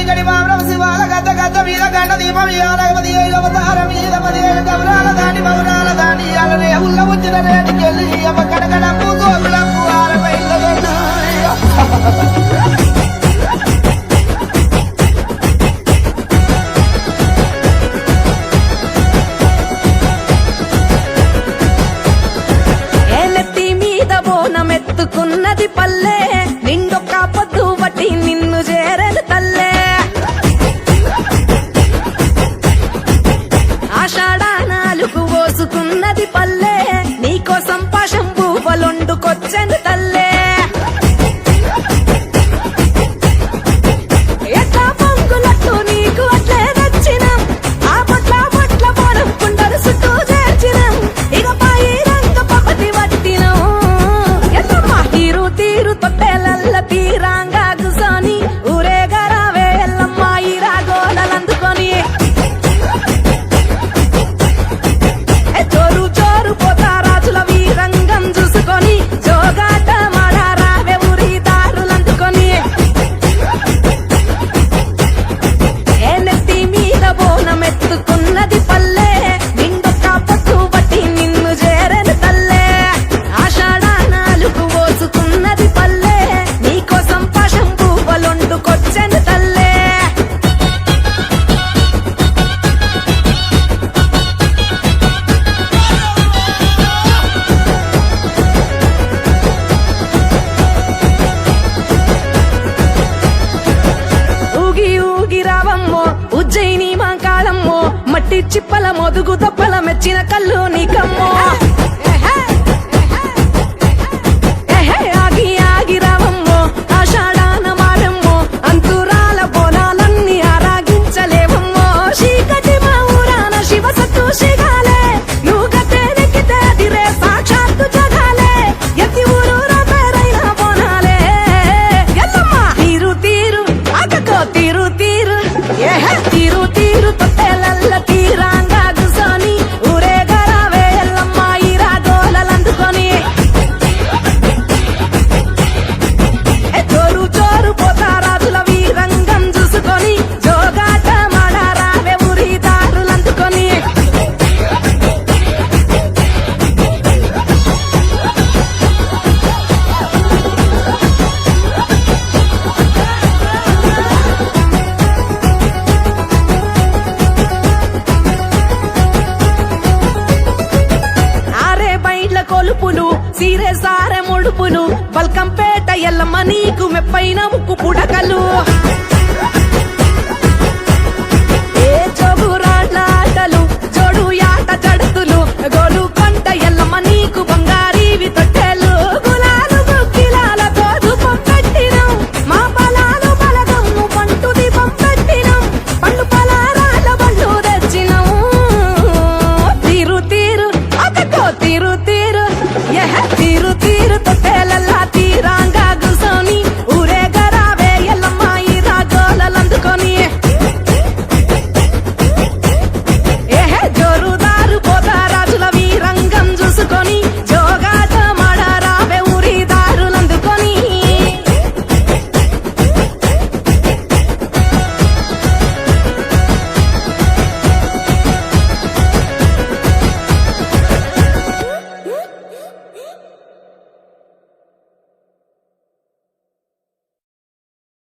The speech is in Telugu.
గడి మామరం శివాల గద్ద గద్ద మీద గంట దీపం ఇవ్వాలగపతి అవతారం మీద 17 గౌరాల దాని మౌరాల దాని అలనే ఉల్ల వచ్చిన రేటుకెళ్ళి అమ్మ కడకడప్పు గోకులప్పు ఆరబైళ్ళ ఎత్తుకున్నది పల్లె నిండొక్క పొద్దు బట్టి నిన్ను చేరను తల్లే ఆషాఢానాలుగు పోసుకున్నది పల్లె నీకోసం పాశం పువ్వులొండుకొచ్చెను తల్లే ఎట్లా పొంగులట్టు నీకు అట్లే నచ్చినం ఆ పొట్ల పొట్ల పోనం కుండలు చుట్టూ చేర్చినం ఇక పాయి రంగ పపతి వట్టినం తీరు తీరు తొట్టెలల్ల తీరాంగా గుసోని ఊరేగరావే ఎల్లమ్మ ఈ రాగోలందుకొని చోరు చోరు పోతా రాజుల వీరంగం చూసుకొని జోగాట మాడారావే ఊరి దారులందుకొని ఏ నెత్తి మీద బోనం ఎత్తుకున్నది పల్లె నిండొక్క పట్టు బట్టి నిన్ను చేరను తల్లే ఆషాఢానాలుగు పోసుకున్నది పల్లె నీకోసం పాశం పువ్వులొండుకొచ్చెను తల్లే ఊగి ఊగి రావమ్మో ఉజ్జయిని మాంకాళమ్మో మట్టి చిప్పల మొదుగు దప్పల మెచ్చిన కళ్ళు నీకమ్మో ఆగి ఆగి రావమ్మో ఆషాఢాన మారమ్మో అంతురాల బోనాలన్నీ ఆరాగించలేవమ్మో చీకటి మా ఊరాన శివ సత్తు శిగాలే నువ్వు గతే నెక్కితే అదిరే సాక్షాత్తు జగాలే ఎత్తి ఊరూరా పేరైన బోనాలే ఎల్లమ్మ తీరు తీరు అక్కకో తీరు తీరు తీరు తీరు తొట్టెలల్ల తీరాంగా గుసోని ఊరేగరావే ఎల్లమ్మ ఈ రాగోలందుకొని చోరు చోరు పోతా రాజుల వీరంగం చూసుకొని జోగాట మాడారావే ఊరి దారులందుకొని ఆరే బైండ్ల కొలుపులు సీరే సారె ముడుపులు బల్కంపేట ఎల్లమ్మ నీకు మెప్పైన ముక్కు పుడకలు